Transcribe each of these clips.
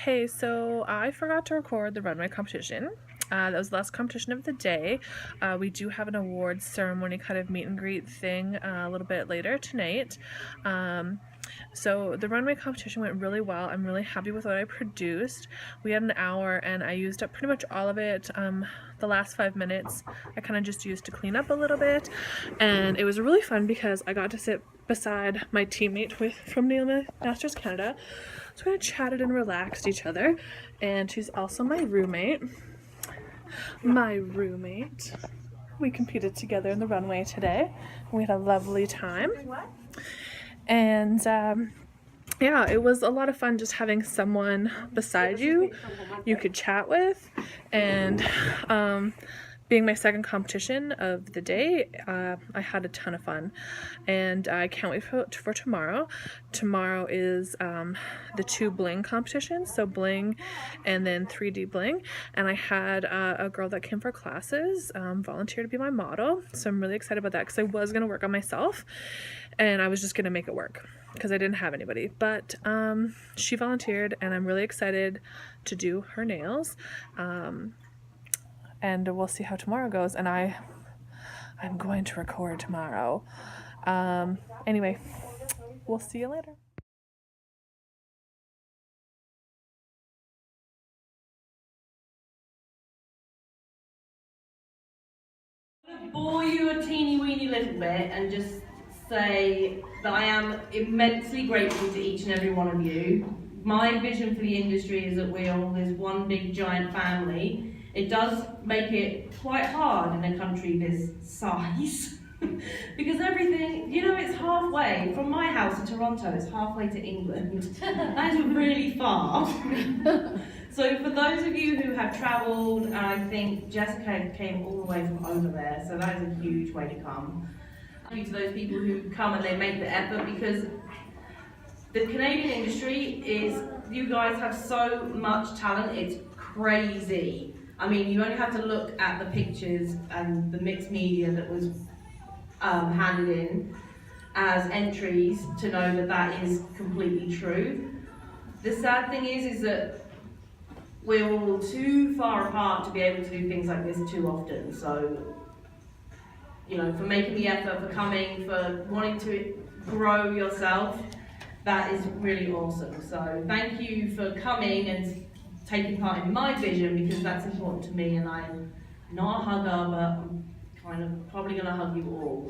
Hey, so I forgot to record the runway competition. That was the last competition of the day. We do have an awards ceremony kind of meet and greet thing a little bit later tonight. So the runway competition went really well. I'm really happy with what I produced. We had an hour and I used up pretty much all of it. The last 5 minutes I kind of just used to clean up a little bit, and it was really fun because I got to sit beside my teammate from Nail Masters Canada. So we kind of chatted and relaxed each other, and she's also my roommate. We competed together in the runway today. We had a lovely time. And yeah, it was a lot of fun just having someone beside you could chat with. And being my second competition of the day, I had a ton of fun, and I can't wait for tomorrow. Tomorrow is the 2 bling competitions, so bling and then 3D bling, and I had a girl that came for classes volunteer to be my model, so I'm really excited about that because I was going to work on myself and I was just going to make it work because I didn't have anybody, but she volunteered and I'm really excited to do her nails. And we'll see how tomorrow goes, and I'm going to record tomorrow. Anyway, we'll see you later. Bore you a teeny weeny little bit and just say that I am immensely grateful to each and every one of you. My vision for the industry is that we're all this one big giant family. It does make it quite hard in a country this size because everything, you know, it's halfway from my house to Toronto, it's halfway to England. That is really far. So for those of you who have travelled, and I think Jessica came all the way from over there, so that is a huge way to come. Thank you to those people who come and they make the effort, because the Canadian industry is, you guys have so much talent, it's crazy. I mean, you only have to look at the pictures and the mixed media that was handed in as entries to know that that is completely true. The sad thing is that we're all too far apart to be able to do things like this too often. So, you know, for making the effort, for coming, for wanting to grow yourself, that is really awesome. So thank you for coming and taking part in my vision, because that's important to me, and I'm not a hugger, but I'm kind of probably going to hug you all.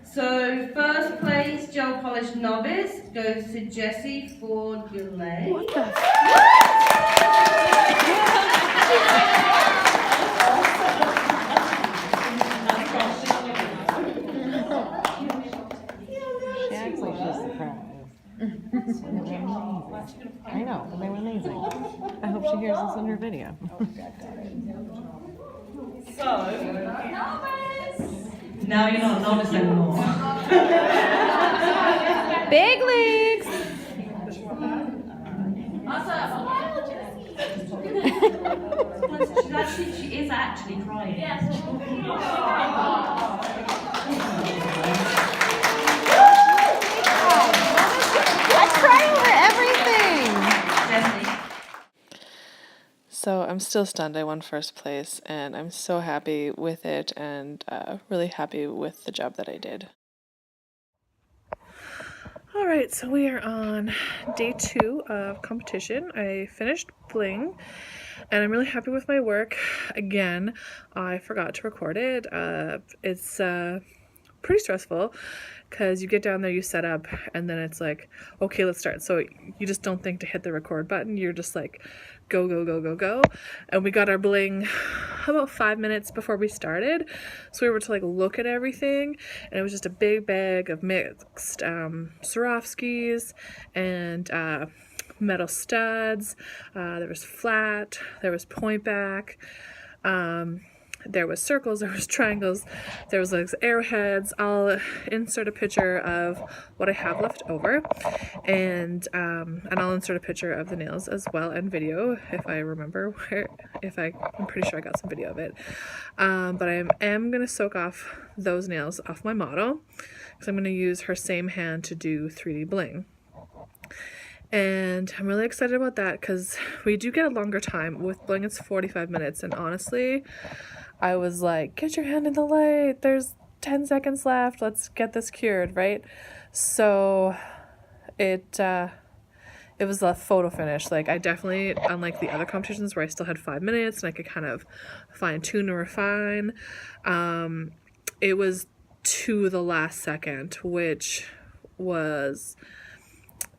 So first place gel polish novice goes to Jessie Ford-Goulet. What the? She acts like she's surprised. I know, they were amazing. I hope she hears this in her video. So, now you're not a novice anymore. Big leagues! She is actually crying. Yes. I cry over everything! So I'm still stunned I won first place, and I'm so happy with it, and really happy with the job that I did. Alright, so we are on day 2 of competition. I finished bling, and I'm really happy with my work. Again, I forgot to record it. It's pretty stressful because you get down there, you set up, and then it's like, okay, let's start. So you just don't think to hit the record button. You're just like, go, go, go, go, go. And we got our bling about 5 minutes before we started, so we were to like look at everything, and it was just a big bag of mixed Swarovskis and metal studs. There was flat, there was point back, there was circles, there was triangles, there was like arrowheads. I'll insert a picture of what I have left over, and I'll insert a picture of the nails as well, and video if I remember where. I'm pretty sure I got some video of it. But I am gonna soak off those nails off my model because I'm gonna use her same hand to do 3D bling. And I'm really excited about that because we do get a longer time. With bling, it's 45 minutes, and honestly, I was like, get your hand in the light, there's 10 seconds left, let's get this cured, right? So it was a photo finish. Like, I definitely, unlike the other competitions where I still had 5 minutes and I could kind of fine tune or refine, it was to the last second, which was,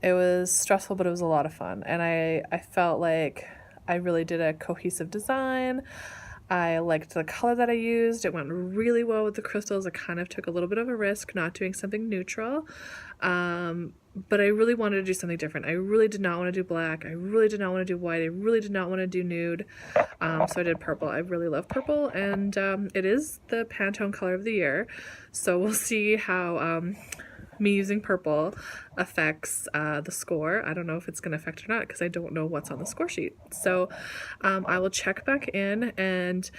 it was stressful, but it was a lot of fun. And I felt like I really did a cohesive design. I liked the color that I used. It went really well with the crystals. I kind of took a little bit of a risk not doing something neutral. But I really wanted to do something different. I really did not want to do black. I really did not want to do white. I really did not want to do nude. So I did purple. I really love purple, and it is the Pantone color of the year. So we'll see how me using purple affects the score. I don't know if it's going to affect or not because I don't know what's on the score sheet. So I will check back in, and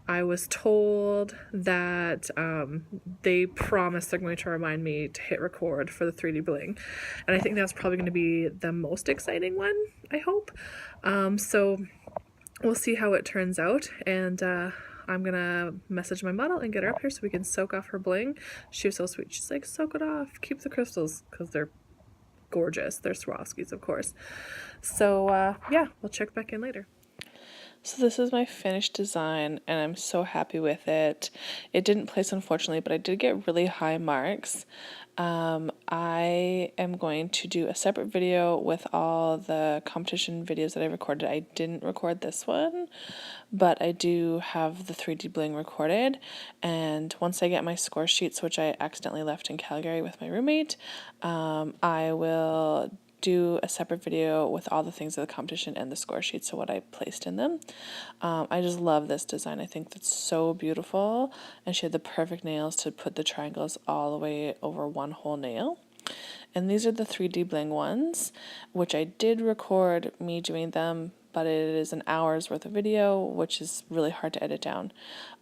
I was told that they promised they're going to remind me to hit record for the 3D bling, and I think that's probably going to be the most exciting one, I hope. So we'll see how it turns out, and I'm gonna message my model and get her up here so we can soak off her bling. She was so sweet. She's like, soak it off, keep the crystals, because they're gorgeous. They're Swarovskis, of course. So yeah, we'll check back in later. So this is my finished design, and I'm so happy with it. It didn't place, unfortunately, but I did get really high marks. I am going to do a separate video with all the competition videos that I recorded. I didn't record this one, but I do have the 3D bling recorded, and once I get my score sheets, which I accidentally left in Calgary with my roommate, I will do a separate video with all the things of the competition and the score sheets, so what I placed in them. I just love this design. I think that's so beautiful, and she had the perfect nails to put the triangles all the way over one whole nail. And these are the 3D bling ones, which I did record me doing them, but it is an hour's worth of video, which is really hard to edit down.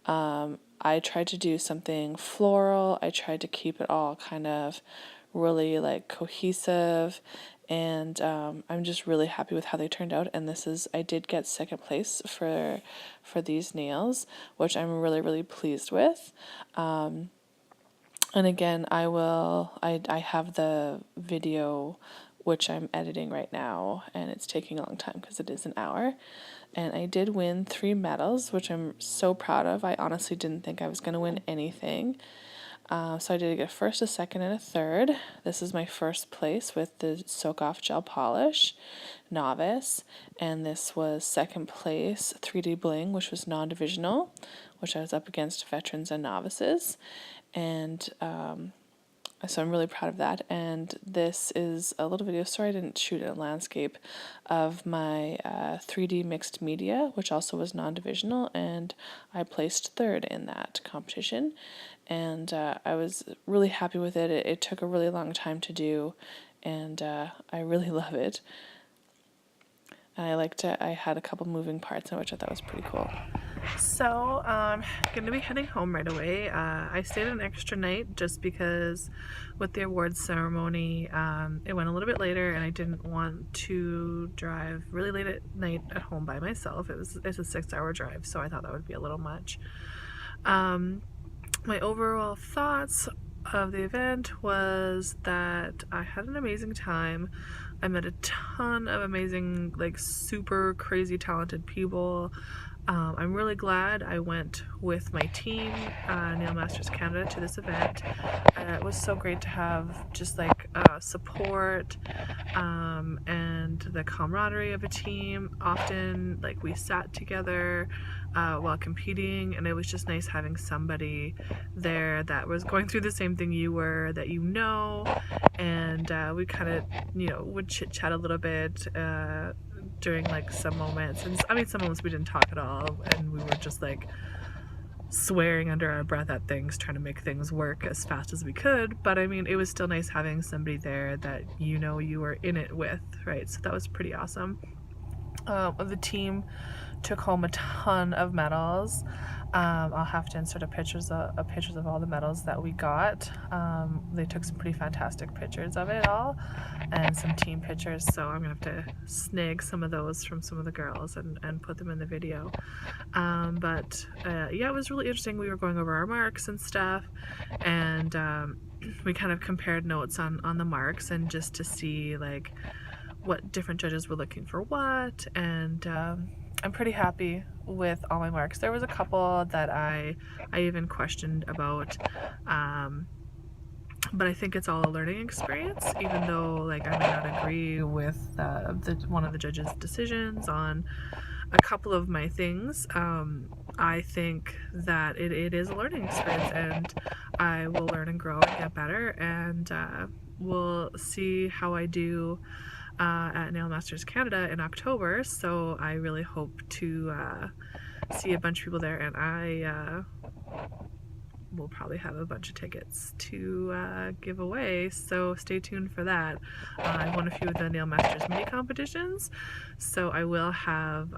I tried to do something floral. I tried to keep it all kind of really like cohesive, and I'm just really happy with how they turned out. And this is, I did get second place for these nails, which I'm really pleased with. And again, I have the video which I'm editing right now, and it's taking a long time because it is an hour. And I did win 3 medals, which I'm so proud of. I honestly didn't think I was going to win anything. So I did get a first, a second, and a third. This is my first place with the Soak Off Gel Polish Novice, and this was second place 3D Bling, which was non-divisional, which I was up against veterans and novices, and so I'm really proud of that. And this is a little video, sorry I didn't shoot a landscape, of my 3D mixed media, which also was non-divisional, and I placed third in that competition. And I was really happy with it. It took a really long time to do, and I really love it. And I had a couple moving parts in which I thought was pretty cool. So I'm gonna be heading home right away. I stayed an extra night just because with the awards ceremony it went a little bit later, and I didn't want to drive really late at night at home by myself. It's a 6-hour drive, so I thought that would be a little much. My overall thoughts of the event was that I had an amazing time. I met a ton of amazing, like, super crazy talented people. I'm really glad I went with my team, Nail Masters Canada, to this event. It was so great to have just like support and the camaraderie of a team. Often, like, we sat together while competing, and it was just nice having somebody there that was going through the same thing you were, that you know, and we kind of, you know, would chit chat a little bit during like some moments, and I mean some moments we didn't talk at all, and we were just like swearing under our breath at things, trying to make things work as fast as we could. But I mean, it was still nice having somebody there that you know you were in it with, right? So that was pretty awesome. The team took home a ton of medals. I'll have to insert pictures of all the medals that we got. They took some pretty fantastic pictures of it all, and some team pictures, so I'm gonna have to snag some of those from some of the girls and put them in the video. But yeah, it was really interesting. We were going over our marks and stuff, and we kind of compared notes on the marks, and just to see like what different judges were looking for what, and I'm pretty happy with all my marks. There was a couple that I even questioned about, but I think it's all a learning experience, even though like I may not agree with one of the judges' decisions on a couple of my things. I think that it is a learning experience, and I will learn and grow and get better, and we'll see how I do at Nail Masters Canada in October. So I really hope to see a bunch of people there, and I will probably have a bunch of tickets to give away, so stay tuned for that. I've won a few of the Nail Masters mini competitions, so I will have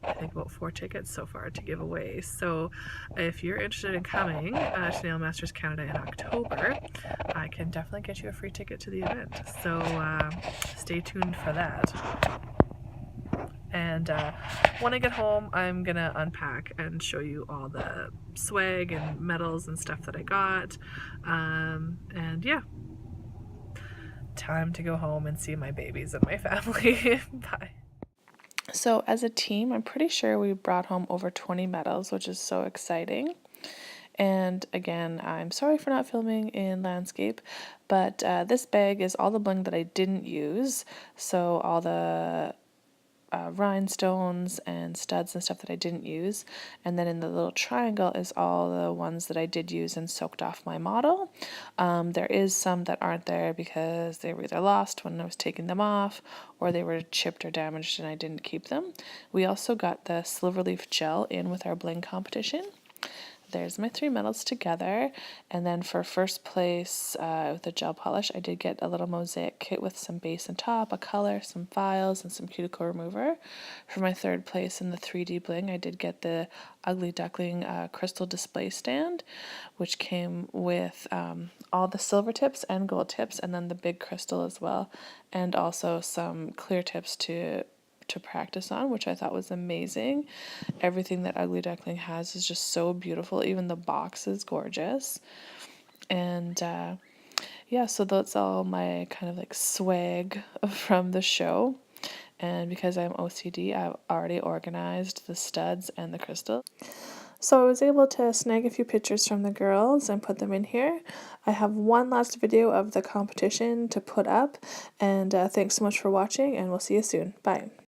I think about 4 tickets so far to give away. So if you're interested in coming to Nail Masters Canada in October, I can definitely get you a free ticket to the event. So stay tuned for that. And when I get home, I'm gonna unpack and show you all the swag and medals and stuff that I got. And yeah, time to go home and see my babies and my family. Bye. So as a team, I'm pretty sure we brought home over 20 medals, which is so exciting. And again, I'm sorry for not filming in landscape, but this bag is all the bling that I didn't use. So all the rhinestones and studs and stuff that I didn't use, and then in the little triangle is all the ones that I did use and soaked off my model. There is some that aren't there because they were either lost when I was taking them off, or they were chipped or damaged and I didn't keep them. We also got the Silverleaf gel in with our bling competition. There's my 3 medals together, and then for first place with the gel polish, I did get a little mosaic kit with some base and top, a color, some files, and some cuticle remover. For my third place in the 3D bling, I did get the Ugly Duckling crystal display stand, which came with all the silver tips and gold tips, and then the big crystal as well, and also some clear tips to practice on, which I thought was amazing. Everything that Ugly Duckling has is just so beautiful. Even the box is gorgeous. And yeah, so that's all my kind of like swag from the show. And because I'm OCD, I've already organized the studs and the crystals. So I was able to snag a few pictures from the girls and put them in here. I have one last video of the competition to put up, and thanks so much for watching, and we'll see you soon. Bye.